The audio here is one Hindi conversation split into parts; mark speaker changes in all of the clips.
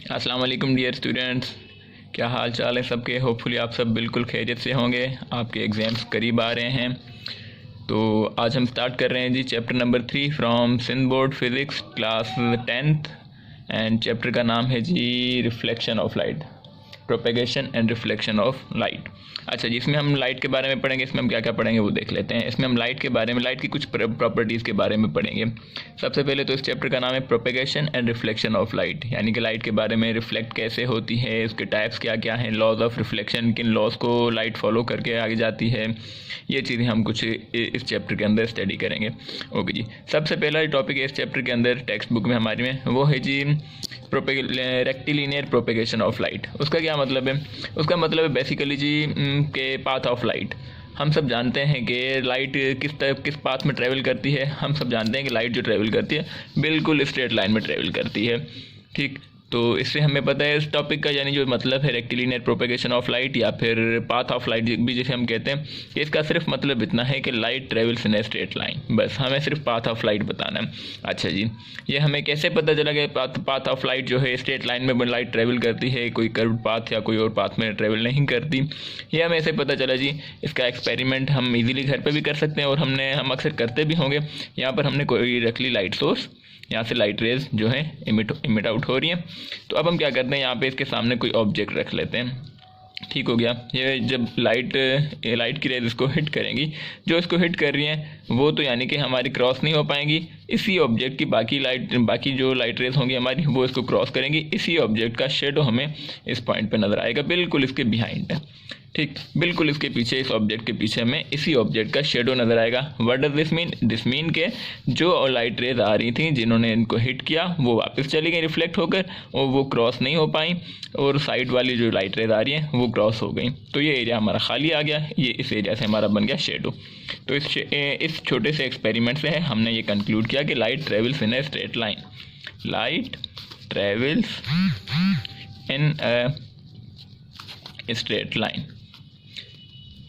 Speaker 1: अस्सलाम वालेकुम डियर स्टूडेंट्स, क्या हाल चाल है सबके। होपफुली आप सब बिल्कुल खैरियत से होंगे। आपके एग्ज़ाम्स करीब आ रहे हैं, तो आज हम स्टार्ट कर रहे हैं जी chapter number 3 from Sindh board physics class 10th। And chapter का नाम है जी reflection of light, propagation and reflection of light. अच्छा जी, इसमें हम लाइट के बारे में पढ़ेंगे। इसमें हम क्या क्या पढ़ेंगे वो देख लेते हैं। इसमें हम लाइट के बारे में, लाइट की कुछ प्रॉपर्टीज़ के बारे में पढ़ेंगे। सबसे पहले तो इस चैप्टर का नाम है propagation and reflection of light, यानी कि लाइट के बारे में, रिफ्लेक्ट कैसे होती है, उसके टाइप्स क्या क्या हैं, लॉज ऑफ रिफ्लेक्शन, किन लॉज को लाइट फॉलो करके आगे जाती है, ये चीज़ें हम कुछ इस चैप्टर के अंदर स्टडी करेंगे। ओके जी, सबसे पहला टॉपिक है इस चैप्टर के अंदर टेक्स्ट बुक में हमारी में, वो है जी रेक्टिलिनियर प्रोपेगेशन ऑफ लाइट। उसका क्या मतलब है? उसका मतलब है बेसिकली जी के पाथ ऑफ लाइट। हम सब जानते हैं कि लाइट किस पाथ में ट्रैवल करती है। हम सब जानते हैं कि लाइट जो ट्रैवल करती है बिल्कुल स्ट्रेट लाइन में ट्रैवल करती है। ठीक, तो इससे हमें पता है इस टॉपिक का, यानी जो मतलब है रेक्टिलिनियर प्रोपेगेशन ऑफ लाइट या फिर पाथ ऑफ लाइट भी जिसे हम कहते हैं, कि इसका सिर्फ मतलब इतना है कि light travels in a straight line. बस हमें सिर्फ पाथ ऑफ लाइट बताना है। अच्छा जी, ये हमें कैसे पता चला कि पाथ ऑफ लाइट जो है स्ट्रेट लाइन में लाइट ट्रेवल करती है, कोई कर्व पाथ या कोई और पाथ में ट्रेवल नहीं करती। ये हमें ऐसे पता चला जी। इसका एक्सपेरिमेंट हम इजीली घर पे भी कर सकते हैं और हम अक्सर करते भी होंगे। यहाँ पर हमने कोई रख ली लाइट सोर्स, यहाँ से लाइट रेज जो है इमिट आउट हो रही है। तो अब हम क्या करते हैं, यहाँ पे इसके सामने कोई ऑब्जेक्ट रख लेते हैं। ठीक हो गया। ये जब लाइट की रेज इसको हिट करेंगी, जो इसको हिट कर रही हैं वो तो यानी कि हमारी क्रॉस नहीं हो पाएंगी। इसी ऑब्जेक्ट की बाकी जो लाइट रेज होंगी हमारी, वो इसको क्रॉस करेंगी। इसी ऑब्जेक्ट का शेडो हमें इस पॉइंट पे नज़र आएगा, बिल्कुल इसके बिहाइंड है। ठीक, बिल्कुल इसके पीछे, इस ऑब्जेक्ट के पीछे हमें इसी ऑब्जेक्ट का शेडो नज़र आएगा। What does this mean? This mean के जो लाइट रेज आ रही थी, जिन्होंने इनको हिट किया, वो वापस चली गई रिफ्लेक्ट होकर, और वो क्रॉस नहीं हो पाई, और साइड वाली जो लाइट रेज आ रही हैं वो क्रॉस हो गई। तो ये एरिया हमारा खाली आ गया। ये इस एरिया से हमारा बन गया शेडो। तो इस छोटे से एक्सपेरिमेंट से हमने ये कंक्लूड किया कि light travels in a straight line. Light travels in a straight line.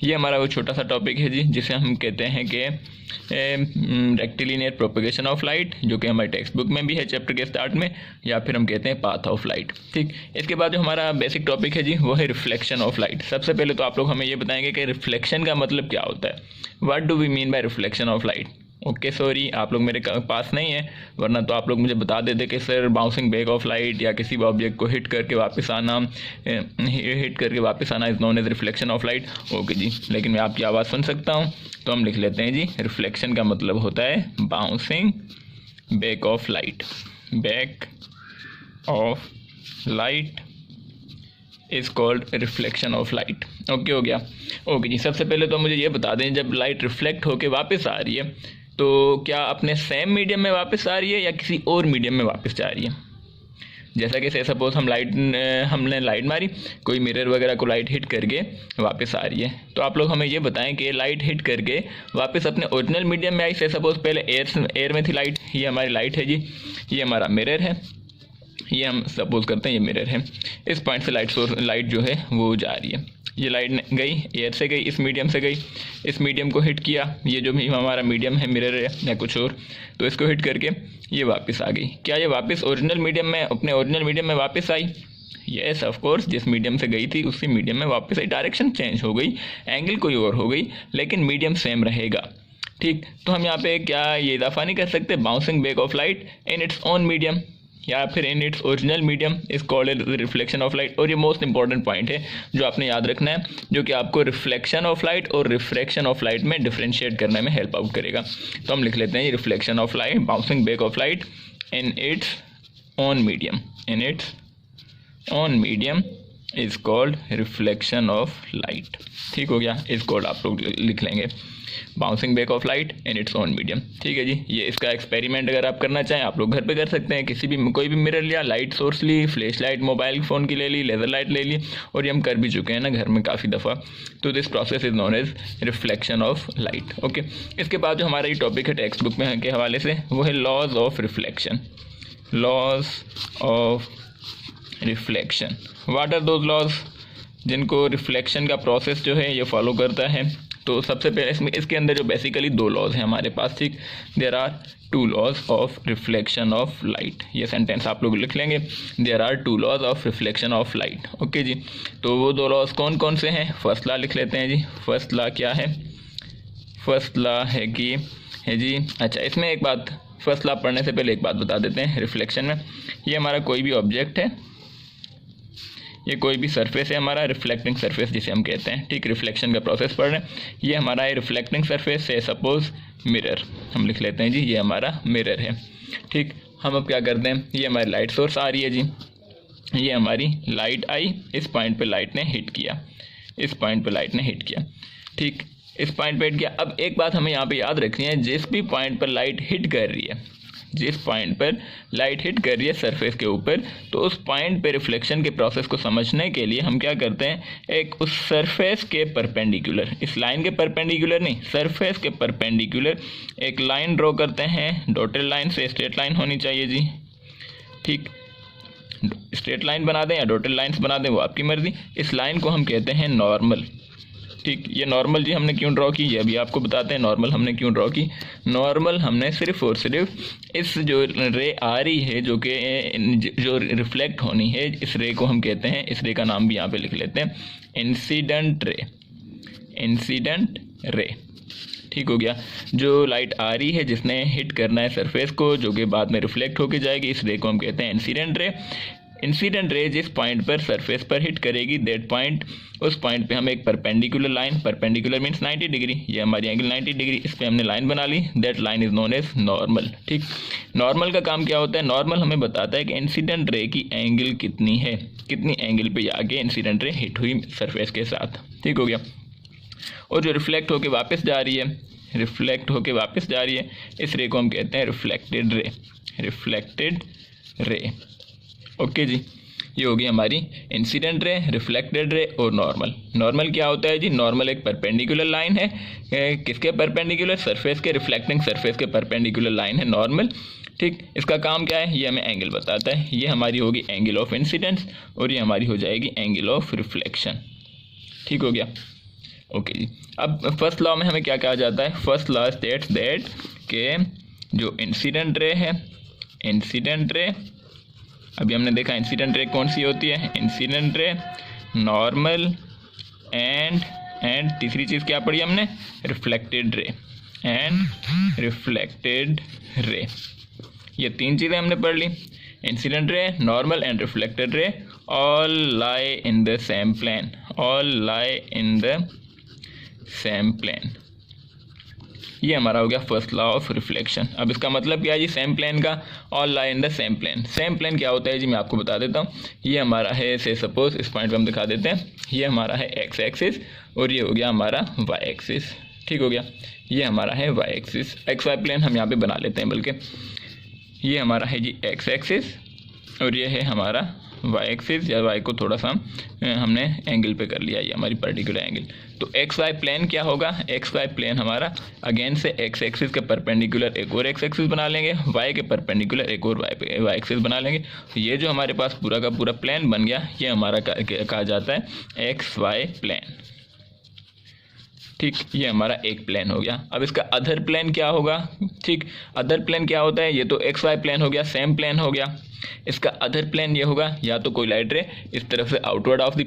Speaker 1: ये हमारा वो छोटा सा टॉपिक है जी, जिसे हम कहते हैं कि रेक्टिलिनियर प्रोपेगेशन ऑफ लाइट, जो कि हमारे टेक्स्ट बुक में भी है चैप्टर के स्टार्ट में, या फिर हम कहते हैं पाथ ऑफ लाइट। ठीक, इसके बाद जो हमारा बेसिक टॉपिक है जी, वो है रिफ्लेक्शन ऑफ लाइट। सबसे पहले तो आप लोग हमें ये बताएंगे कि रिफ्लेक्शन का मतलब क्या होता है। What do we mean by reflection of light? Okay, sorry आप लोग मेरे पास नहीं है, वरना तो आप लोग मुझे बता देते कि sir bouncing back of light या किसी भी ऑब्जेक्ट को हिट करके वापस आना is known as reflection of light. Okay जी, लेकिन मैं आपकी आवाज़ सुन सकता हूँ, तो हम लिख लेते हैं जी, रिफ्लेक्शन का मतलब होता है bouncing back of light. Back of light is called reflection of light. Okay हो गया। ओके जी, सबसे पहले तो मुझे ये बता दें, जब लाइट रिफ्लेक्ट होके वापस आ रही है, तो क्या अपने सेम मीडियम में वापस आ रही है या किसी और मीडियम में वापस जा रही है? जैसा कि से सपोज हमने लाइट मारी, कोई मिरर वगैरह को लाइट हिट करके वापस आ रही है, तो आप लोग हमें ये बताएं कि लाइट हिट करके वापस अपने ओरिजिनल मीडियम में आई। से सपोज पहले एयर में थी लाइट, ये हमारी लाइट है जी, ये हमारा मिरर है, ये हम सपोज करते हैं ये मिरर है। इस पॉइंट से लाइट जो है वो जा रही है। ये लाइट गई, एयर से गई, इस मीडियम से गई, इस मीडियम को हिट किया, ये जो भी हमारा मीडियम है, मिरर है या कुछ और, तो इसको हिट करके ये वापस आ गई। क्या ये वापस ओरिजिनल मीडियम में, अपने ओरिजिनल मीडियम में वापस आई? यस ऑफ कोर्स, जिस मीडियम से गई थी उसी मीडियम में वापस आई। डायरेक्शन चेंज हो गई, एंगल कोई और हो गई, लेकिन मीडियम सेम रहेगा। ठीक, तो हम यहाँ पे क्या ये इजाफा नहीं कर सकते, bouncing back of light in its own medium या फिर in its original medium is called reflection of light. और ये मोस्ट इंपॉर्टेंट पॉइंट है जो आपने याद रखना है, जो कि आपको रिफ्लेक्शन ऑफ लाइट और रिफ्रैक्शन ऑफ लाइट में डिफरेंशिएट करने में हेल्प आउट करेगा। तो हम लिख लेते हैं reflection of light, bouncing back of light in its own medium, in its own medium is called reflection of light. ठीक हो गया, इज़ कॉल्ड आप लोग लिख लेंगे bouncing back of light in its own medium. ठीक है जी, ये इसका एक्सपेरिमेंट अगर आप करना चाहें आप लोग घर पे कर सकते हैं। कोई भी मिरर लिया, लाइट सोर्स ली, फ्लैश लाइट मोबाइल फ़ोन की ले ली, लेज़र लाइट ले ली, और ये हम कर भी चुके हैं ना घर में काफ़ी दफ़ा। तो this process is known as reflection of light. Okay, इसके बाद जो हमारा ये टॉपिक है टेक्स्ट बुक में के हवाले से, वो है laws of reflection. Laws of reflection, what are those laws जिनको रिफ्लेक्शन का प्रोसेस जो है ये फॉलो करता है? तो सबसे पहले इसके अंदर जो बेसिकली दो लॉज हैं हमारे पास। ठीक, there are two laws of reflection of light. ये सेंटेंस आप लोग लिख लेंगे, there are two laws of reflection of light. Okay जी, तो वो दो लॉज कौन कौन से हैं? फर्स्ट लॉ लिख लेते हैं जी। फर्स्ट लॉ क्या है? फर्स्ट लॉ है जी, अच्छा इसमें एक बात, फर्स्ट लॉ पढ़ने से पहले एक बात बता देते हैं। रिफ्लेक्शन में ये हमारा कोई भी ऑब्जेक्ट है, ये कोई भी सरफेस है हमारा, रिफ्लेक्टिंग सरफेस जिसे हम कहते हैं, ठीक, रिफ्लेक्शन का प्रोसेस पढ़ रहे हैं। ये हमारा है रिफ्लेक्टिंग सरफेस से सपोज मिरर, हम लिख लेते हैं जी ये हमारा मिरर है, ठीक। हम अब क्या करते हैं, ये हमारी लाइट सोर्स आ रही है जी, ये हमारी लाइट आई, इस पॉइंट पे लाइट ने हिट किया, इस पॉइंट पे लाइट ने हिट किया, ठीक, इस पॉइंट पे हिट किया। अब एक बात हमें यहाँ पे याद रखनी है, जिस भी पॉइंट पर लाइट हिट कर रही है, जिस पॉइंट पर लाइट हिट कर रही है सरफेस के ऊपर, तो उस पॉइंट पे रिफ्लेक्शन के प्रोसेस को समझने के लिए हम क्या करते हैं, एक उस सरफेस के परपेंडिकुलर, इस लाइन के परपेंडिकुलर नहीं, सरफेस के परपेंडिकुलर एक लाइन ड्रॉ करते हैं। डॉटेड लाइन से स्ट्रेट लाइन होनी चाहिए जी, ठीक, स्ट्रेट लाइन बना दें या डॉटेड लाइन्स बना दें वो आपकी मर्जी। इस लाइन को हम कहते हैं नॉर्मल, ठीक। ये नॉर्मल जी हमने क्यों ड्रॉ की, ये अभी आपको बताते हैं नॉर्मल हमने क्यों ड्रॉ की। नॉर्मल हमने सिर्फ और सिर्फ इस जो रे आ रही है, जो कि जो रिफ्लेक्ट होनी है, इस रे को हम कहते हैं, इस रे का नाम भी यहाँ पे लिख लेते हैं, इंसिडेंट रे, इंसिडेंट रे, ठीक हो गया। जो लाइट आ रही है जिसने हिट करना है सरफेस को, जो कि बाद में रिफ्लेक्ट होके जाएगी, इस रे को हम कहते हैं इंसिडेंट रे। इंसिडेंट रे जिस पॉइंट पर सरफेस पर हिट करेगी, दैट पॉइंट, उस पॉइंट पे हम एक perpendicular line, perpendicular means 90 degree, ये हमारी एंगल 90 डिग्री, इस पे हमने लाइन बना ली, that line is known as normal, ठीक। नॉर्मल का काम क्या होता है, नॉर्मल हमें बताता है कि इंसिडेंट रे की एंगल कितनी है, कितनी एंगल पे आके इंसिडेंट रे हिट हुई सरफेस के साथ, ठीक हो गया। और जो रिफ्लेक्ट होके वापस जा रही है, रिफ्लेक्ट होके वापस जा रही है, इस रे को हम कहते हैं reflected ray, reflected ray. Okay जी, ये होगी हमारी इंसिडेंट रे, रिफ्लेक्टेड रे और नॉर्मल। नॉर्मल क्या होता है जी, नॉर्मल एक परपेंडिकुलर लाइन है, किसके परपेंडिकुलर, सरफेस के, रिफ्लेक्टिंग सरफेस के परपेंडिकुलर लाइन है नॉर्मल, ठीक। इसका काम क्या है, ये हमें एंगल बताता है, ये हमारी होगी एंगल ऑफ इंसिडेंस और ये हमारी हो जाएगी एंगल ऑफ रिफ्लेक्शन, ठीक हो गया। ओके जी, अब फर्स्ट लॉ में हमें क्या कहा जाता है, फर्स्ट लॉ स्टेट्स दैट के जो इंसिडेंट रे है, इंसिडेंट रे, अभी हमने देखा इंसिडेंट रे कौन सी होती है, इंसिडेंट रे, नॉर्मल एंड तीसरी चीज़ क्या पढ़ी हमने, रिफ्लेक्टेड रे, एंड रिफ्लेक्टेड रे। ये तीन चीज़ें हमने पढ़ ली, incident ray, normal and reflected ray, all lie in the same plane, all lie in the same plane. ये हमारा हो गया फर्स्ट लॉ ऑफ रिफ्लेक्शन। अब इसका मतलब क्या है जी, सेम प्लेन का, all lie in the same plane. Same plane क्या होता है जी, मैं आपको बता देता हूँ। ये हमारा है, से सपोज इस पॉइंट पे हम दिखा देते हैं, ये हमारा है एक्स एक्सिस और ये हो गया हमारा वाई एक्सिस, ठीक हो गया। ये हमारा है Y axis, X Y plane हम यहाँ पे बना लेते हैं, बल्कि ये हमारा है जी एक्स एक्सिस और ये है हमारा वाई एक्सिस, या वाई को थोड़ा सा हमने एंगल पे कर लिया, ये हमारी पर्टिकुलर एंगल। तो एक्स वाई प्लेन क्या होगा, एक्स वाई प्लेन हमारा अगेन से एक्स एक्सिस के परपेंडिकुलर एक और एक्स एक्सिस बना लेंगे, वाई के परपेंडिकुलर एक और वाई एक्सिस बना लेंगे। तो ये जो हमारे पास पूरा का पूरा प्लेन बन गया, ये हमारा कहा जाता है एक्स वाई प्लेन, ठीक। ये हमारा एक प्लेन हो गया। अब इसका अदर प्लेन क्या होगा, ठीक। अदर प्लेन क्या होता है, ये तो एक्स वाई प्लेन हो गया, सेम प्लेन हो गया। इसका अदर प्लेन ये होगा, या तो कोई लाइट रे इस तरफ से आउटवर्ड ऑफ द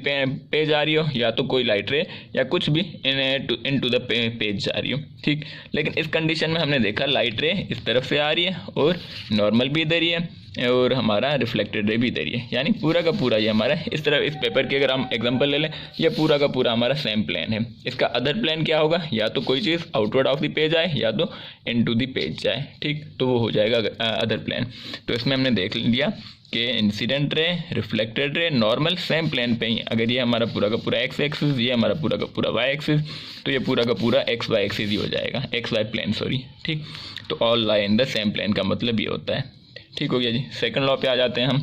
Speaker 1: पेज आ रही हो, या तो कोई लाइट रे या कुछ भी इन टू द पेज जा रही हो, ठीक। लेकिन इस कंडीशन में हमने देखा लाइट रे इस तरफ से आ रही है और नॉर्मल भी इधर ही है और हमारा रिफ्लेक्टेड रे भी इधर ही है, यानी पूरा का पूरा ये हमारा इस तरफ, इस पेपर के अगर हम एग्जांपल ले लें, ये पूरा का पूरा हमारा सेम प्लेन है। इसका अदर प्लेन क्या होगा, या तो कोई चीज़ आउटवर्ड ऑफ द पेज आए या तो इनटू द पेज जाए, ठीक। तो वो हो जाएगा अदर प्लेन। तो इसमें हमने देख लिया कि incident ray, reflected ray, normal same plane पे ही। अगर ये हमारा पूरा का पूरा एक्स एक्सिस, ये हमारा पूरा का पूरा वाई एक्सिस, तो ये पूरा का पूरा एक्स वाई एक्सिस ही हो जाएगा, एक्स वाई प्लेन सॉरी, ठीक। तो all lie in the same plane का मतलब ये होता है, ठीक हो गया जी। सेकंड लॉ पे आ जाते हैं हम,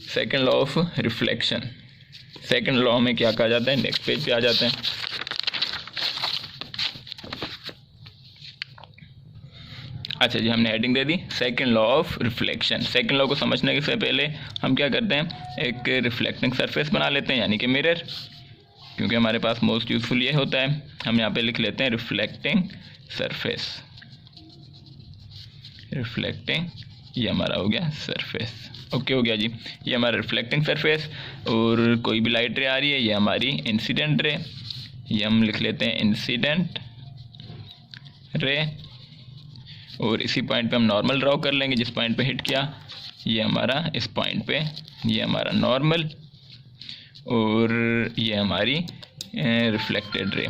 Speaker 1: second law of reflection. Second law में क्या कहा जाता है, नेक्स्ट पेज पे आ जाते हैं। अच्छा जी, हमने heading they the second law of reflection. Second law को समझने से पहले हम क्या करते हैं, एक रिफ्लेक्टिंग सरफेस बना लेते हैं, यानी कि मिरर, क्योंकि हमारे पास मोस्ट यूजफुल ये होता है। हम यहाँ पे लिख लेते हैं रिफ्लेक्टिंग सरफेस, रिफ्लेक्टिंग, ये हमारा हो गया सरफेस। ओके हो गया जी, ये हमारा रिफ्लेक्टिंग सरफेस। और कोई भी लाइट रे आ रही है, ये हमारी इंसिडेंट रे, ये हम लिख लेते हैं इंसिडेंट रे। और इसी पॉइंट पे हम नॉर्मल ड्रॉ कर लेंगे, जिस पॉइंट पे हिट किया ये हमारा, इस पॉइंट पे ये हमारा नॉर्मल, और ये हमारी रिफ्लेक्टेड रे,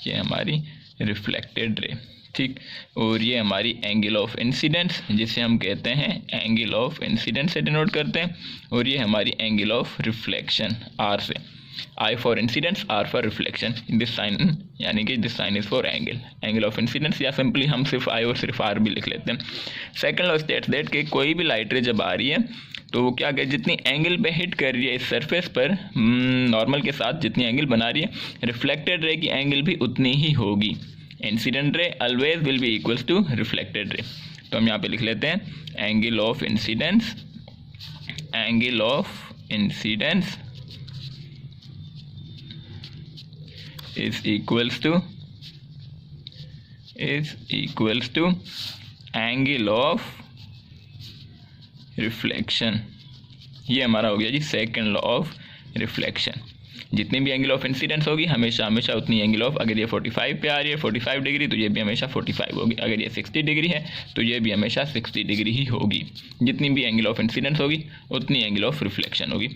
Speaker 1: ये हमारी रिफ्लेक्टेड रे, ठीक। और ये हमारी एंगल ऑफ इंसिडेंस, जिसे हम कहते हैं एंगल ऑफ इंसिडेंस से डिनोट करते हैं। और ये हमारी एंगल ऑफ रिफ्लेक्शन, आर से, I for incidence, R for reflection, this sign, यानी कि this sign is for angle of incidence, या सिंपली हम सिर्फ आई और सिर्फ आर भी लिख लेते हैं। सेकंड लॉ स्टेट्स दैट कि कोई भी लाइट रे जब आ रही है तो वो क्या, जितनी एंगल पे हिट कर रही है इस सरफेस पर, नॉर्मल के साथ जितनी एंगल बना रही है, रिफ्लेक्टेड रे की एंगल भी उतनी ही होगी। Incident ray always will be equals to reflected ray. तो हम यहाँ पे लिख लेते हैं angle of incidence, angle of incidence is equals to angle of reflection. ये हमारा हो गया जी सेकंड लॉ ऑफ रिफ्लेक्शन। जितनी भी एंगल ऑफ इंसिडेंस होगी हमेशा हमेशा उतनी एंगल ऑफ, अगर ये 45 पे आ रही है 45 डिग्री, तो ये भी हमेशा 45 होगी। अगर ये 60 डिग्री है तो ये भी हमेशा 60 डिग्री ही होगी। जितनी भी एंगल ऑफ इंसिडेंस होगी उतनी एंगल ऑफ रिफ्लेक्शन होगी।